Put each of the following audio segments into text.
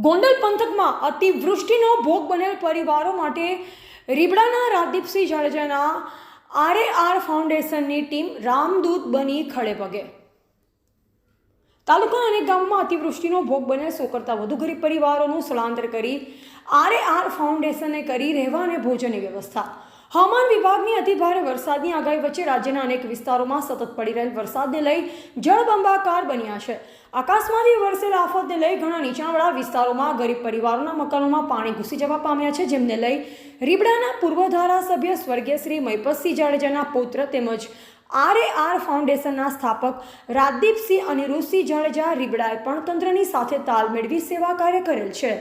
ગોંડલ પંથકમાં અતિવૃષ્ટિનો ભોગ બનેલ પરિવારો માટે રીબડાના રાજદીપસિંહ જાડેજાના આરએઆર ફાઉન્ડેશનની ટીમ રામદૂત બની ખડેપગે। તાલુકાના અનેક ગામોમાં અતિવૃષ્ટિનો ભોગ બનેલ 100 કરતાં વધુ ગરીબ પરિવારોનું સ્થળાંતર કરી આરએઆર ફાઉન્ડેશને કરી રહેવા અને ભોજનની વ્યવસ્થા। હવામાન વિભાગની અતિભારે વરસાદની આગાહી વચ્ચે રાજ્યના અનેક વિસ્તારોમાં સતત પડી રહેલ વરસાદને લઈ જળબંબાકાર બન્યા છે। આકાશમાંથી વરસેલ આફતને લઈ ઘણા નીચાણવાળા વિસ્તારોમાં ગરીબ પરિવારોના મકાનોમાં પાણી ઘૂસી જવા પામ્યા છે, જેમને લઈ રીબડાના પૂર્વ ધારાસભ્ય સ્વર્ગીય શ્રી મહિપતસિંહ જાડેજાના પુત્ર તેમજ આરએઆર ફાઉન્ડેશનના સ્થાપક રાજદીપસિંહ અનિરુદ્ધસિંહ જાડેજા રીબડાએ પણ તંત્રની સાથે તાલ મેળવી સેવા કાર્ય કરેલ છે।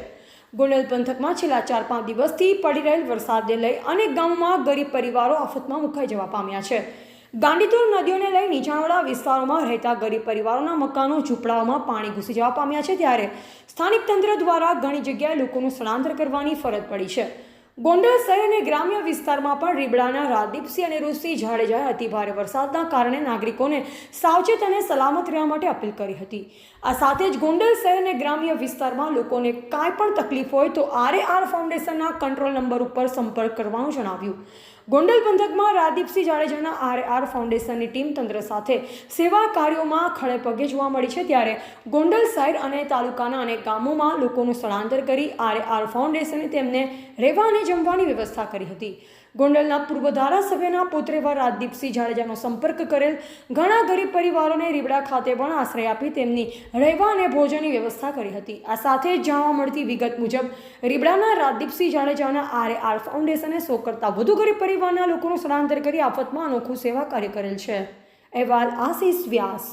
ગોંડલ પંથકમાં છેલ્લા 4-5 દિવસથી પડી રહેલ વરસાદને લઈ અનેક ગામોમાં ગરીબ પરિવારો આફતમાં મુકાઈ જવા પામ્યા છે। ગાંડીતુર નદીઓને લઈ નીચાણવાળા વિસ્તારોમાં રહેતા ગરીબ પરિવારોના મકાનો ઝૂંપડાઓમાં પાણી ઘૂસી જવા પામ્યા છે, ત્યારે સ્થાનિક તંત્ર દ્વારા ઘણી જગ્યાએ લોકોનું સ્થળાંતર કરવાની ફરજ પડી છે। ગોંડલ શહેર અને ગ્રામ્ય વિસ્તારમાં પણ રીબડાના રાજદીપસિંહ અનિરુદ્ધસિંહ જાડેજાએ અતિભારે વરસાદના કારણે નાગરિકોને સાવચેત અને સલામત રહેવા માટે અપીલ કરી હતી। આ સાથે જ ગોંડલ શહેર અને ગ્રામ્ય વિસ્તારમાં લોકોને કાંઈ પણ તકલીફ હોય તો આરએઆર ફાઉન્ડેશનના કંટ્રોલ નંબર ઉપર સંપર્ક કરવાનું જણાવ્યું। ગોંડલ પંથકમાં રાજદીપસિંહ જાડેજાના આરએઆર ફાઉન્ડેશનની ટીમ તંત્ર સાથે સેવા કાર્યોમાં ખડેપગે જોવા મળી છે, ત્યારે ગોંડલ શહેર અને તાલુકાના અનેક ગામોમાં લોકોનું સ્થળાંતર કરી આરએઆર ફાઉન્ડેશને તેમને રહેવા અને જમવાની વ્યવસ્થા કરી હતી। ગોંડલના પૂર્વ ધારાસભ્યના પુત્ર એવા રાજદીપસિંહ જાડેજાનો સંપર્ક કરેલ ઘણા ગરીબ પરિવારોને રીબડા ખાતે પણ આશ્રય આપી તેમની રહેવા અને ભોજનની વ્યવસ્થા કરી હતી। આ સાથે જાણવા મળતી વિગત મુજબ રીબડાના રાજદીપસિંહ જાડેજાના આરએઆર ફાઉન્ડેશને 100 કરતાં વધુ ગરીબ પરિવારના લોકોનું સ્થળાંતર કરી આફતમાં અનોખું સેવા કાર્ય કરેલ છે। અહેવાલ આશીષ વ્યાસ।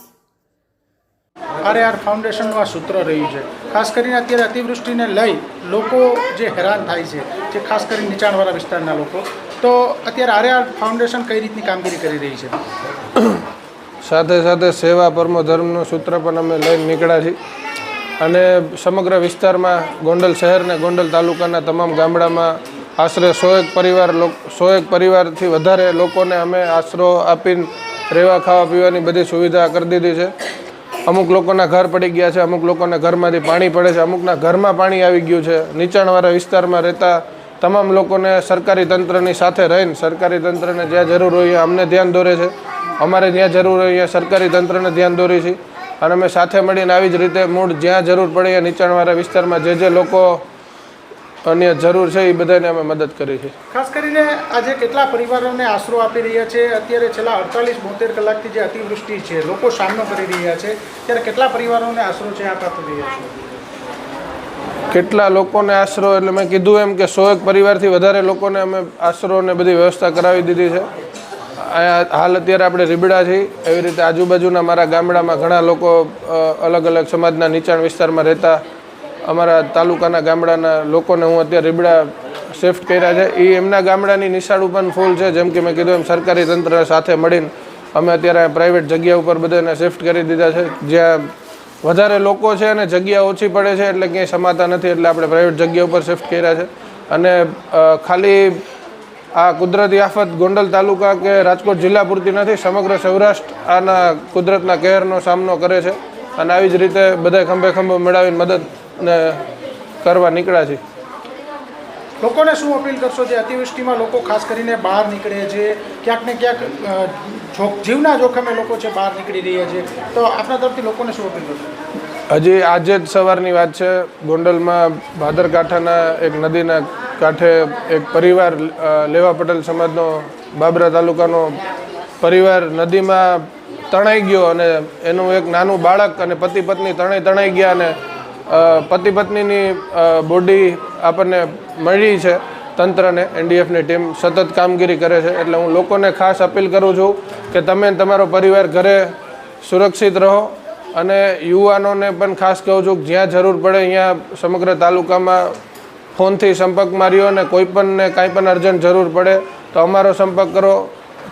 આરએઆર ફાઉન્ડેશનનું આ સૂત્ર રહ્યું છે, ખાસ કરીને અત્યારે અતિવૃષ્ટિને લઈ લોકો જે હેરાન થાય છે, જે ખાસ કરીને નીચાણવાળા વિસ્તારના લોકો, તો અત્યારે આરએઆર ફાઉન્ડેશન કઈ રીતની કામગીરી કરી રહી છે? સાથે સાથે સેવા પરમો ધર્મનું સૂત્ર પણ અમે લઈને નીકળ્યા છીએ અને સમગ્ર વિસ્તારમાં ગોંડલ શહેર અને ગોંડલ તાલુકાના તમામ ગામડામાં આશરે 100 પરિવારથી વધારે લોકોને અમે આશરો આપીને રહેવા ખાવા પીવાની બધી સુવિધા કરી દીધી છે। અમુક લોકોના ઘર પડી ગયા છે, અમુક લોકોના ઘરમાંથી પાણી પડે છે, અમુકના ઘરમાં પાણી આવી ગયું છે। નીચાણવાળા વિસ્તારમાં રહેતા તમામ લોકોને સરકારી તંત્રની સાથે રહીને સરકારી તંત્રને જ્યાં જરૂર હોય અમને ધ્યાન દોરે છે, અમારે જ્યાં જરૂર હોય ત્યાં સરકારી તંત્રને ધ્યાન દોરી છે અને અમે સાથે મળીને આવી જ રીતે મૂળ જ્યાં જરૂર પડે એ નીચાણવાળા વિસ્તારમાં જે લોકો અન્ય જરૂર છે એ બધાને અમે મદદ કરી છે। ખાસ કરીને આજે કેટલા પરિવારોને આશરો આપી રહ્યા છે? અત્યારે છેલ્લા 48-72 કલાકથી જે અતિવૃષ્ટિ છે, લોકો સામનો કરી રહ્યા છે, ત્યારે કેટલા પરિવારોને આશરો છે આપ આપી રહ્યા છો? કેટલા લોકોને આશરો એટલે મેં કીધું એમ કે 100 પરિવારથી વધારે લોકોને અમે આશરો ને બધી વ્યવસ્થા કરાવી દીધી છે। હાલ અત્યારે આપણે રીબડા છીએ, એવી રીતે આજુબાજુના મારા ગામડામાં ઘણા લોકો અલગ અલગ સમાજના નીચાણ વિસ્તારમાં રહેતા અમારા તાલુકાના ગામડાના લોકોને હું અત્યારે રીબડા શિફ્ટ કર્યા છે। એ એમના ગામડાની નિશાળું પણ ફૂલ છે, જેમ કે મેં કીધું એમ સરકારી તંત્ર સાથે મળીને અમે અત્યારે પ્રાઇવેટ જગ્યા ઉપર બધાને શિફ્ટ કરી દીધા છે। જ્યાં વધારે લોકો છે અને જગ્યા ઓછી પડે છે એટલે ક્યાંય સમાતા નથી, એટલે આપણે પ્રાઇવેટ જગ્યા ઉપર શિફ્ટ કર્યા છે। અને ખાલી આ કુદરતી આફત ગોંડલ તાલુકા કે રાજકોટ જિલ્લા પૂરતી નથી, સમગ્ર સૌરાષ્ટ્ર આના કુદરતના કહેરનો સામનો કરે છે અને આવી જ રીતે બધા ખંભે ખંભો મેળવીને મદદને કરવા નીકળ્યા છે। લોકોને શું અપીલ કરશો જે અતિવૃષ્ટિમાં લોકો ખાસ કરીને બહાર નીકળે છે, ક્યાંક ને ક્યાંક જીવના જોખમે લોકો છે બહાર નીકળી રહ્યા છે, તો આપણા તરફથી લોકોને શું અપીલ કરશો? હજી આજે જ સવારની વાત છે, ગોંડલમાં ભાદરકાંઠાના એક નદીના કાંઠે એક પરિવાર લેવા પટેલ સમાજનો બાબરા તાલુકાનો પરિવાર નદીમાં તણાઈ ગયો અને એનું એક નાનું બાળક અને પતિ પત્ની તણાઈ ગયા અને પતિ પત્નીની બોડી આપણને મળી છે। તંત્રને એનડીએફની ટીમ સતત કામગીરી કરે છે, એટલે હું લોકોને ખાસ અપીલ કરું છું કે તમે તમારો પરિવાર ઘરે સુરક્ષિત રહો અને યુવાનોને પણ ખાસ કહું છું કે જ્યાં જરૂર પડે અહીંયા સમગ્ર તાલુકામાં ફોનથી સંપર્ક માર્યો અને કોઈ પણને કાંઈ પણ અર્જન્ટ જરૂર પડે તો અમારો સંપર્ક કરો,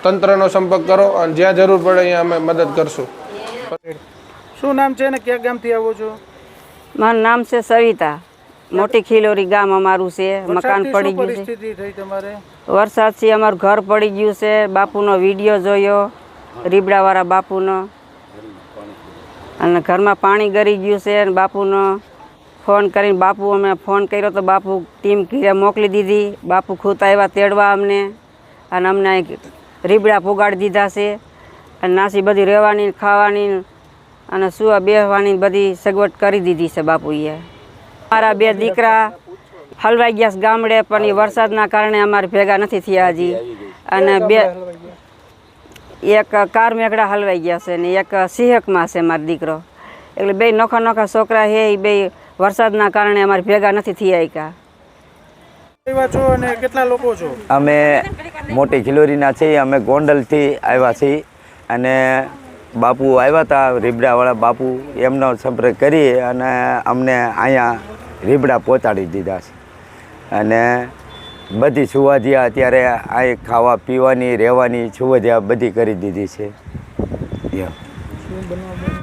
તંત્રનો સંપર્ક કરો અને જ્યાં જરૂર પડે અહીંયા અમે મદદ કરશું। શું નામ છે અને ક્યાં ગામથી આવો છો? મારું નામ છે સવિતા, મોટી ખીલોરી ગામ અમારું છે। મકાન પડી ગયું છે, વરસાદથી અમારું ઘર પડી ગયું છે। બાપુનો વિડીયો જોયો, રીબડાવાળા બાપુનો, અને ઘરમાં પાણી ગરી ગયું છે અને બાપુનો ફોન કરીને બાપુ અમે ફોન કર્યો તો બાપુ ટીમ ઘીરે મોકલી દીધી. બાપુ ખુદ આવ્યા તેડવા અમને અને અમને રીબડા પુગાડી દીધા છે અને નાસી બધી રહેવાની ખાવાની અને સુવા બેસવાની બધી સગવડ કરી દીધી છે બાપુએ. મારા 2 દીકરા હલવાઈ ગયા છે ગામડે, પણ એ વરસાદના કારણે અમારે ભેગા નથી થયા હજી. અને એક કાર મેકડા હલવાઈ ગયા છે ને એક સિંહકમાં છે મારો દીકરો. એટલે 2 નોખા નોખા છોકરા છે એ 2 વરસાદના કારણે અમારે ભેગા નથી થયા એકા. છો અને કેટલા લોકો છો? અમે મોટી ખિલોરીના છીએ. અમે ગોંડલથી આવ્યા છીએ અને બાપુ આવ્યા હતા રીબડાવાળા બાપુ, એમનો સંપર્ક કરી અને અમને અહીંયા રીબડા પહોંચાડી દીધા છે. અને બધી સુવિધા અત્યારે અહીં ખાવા પીવાની રહેવાની સુવિધા બધી કરી દીધી છે.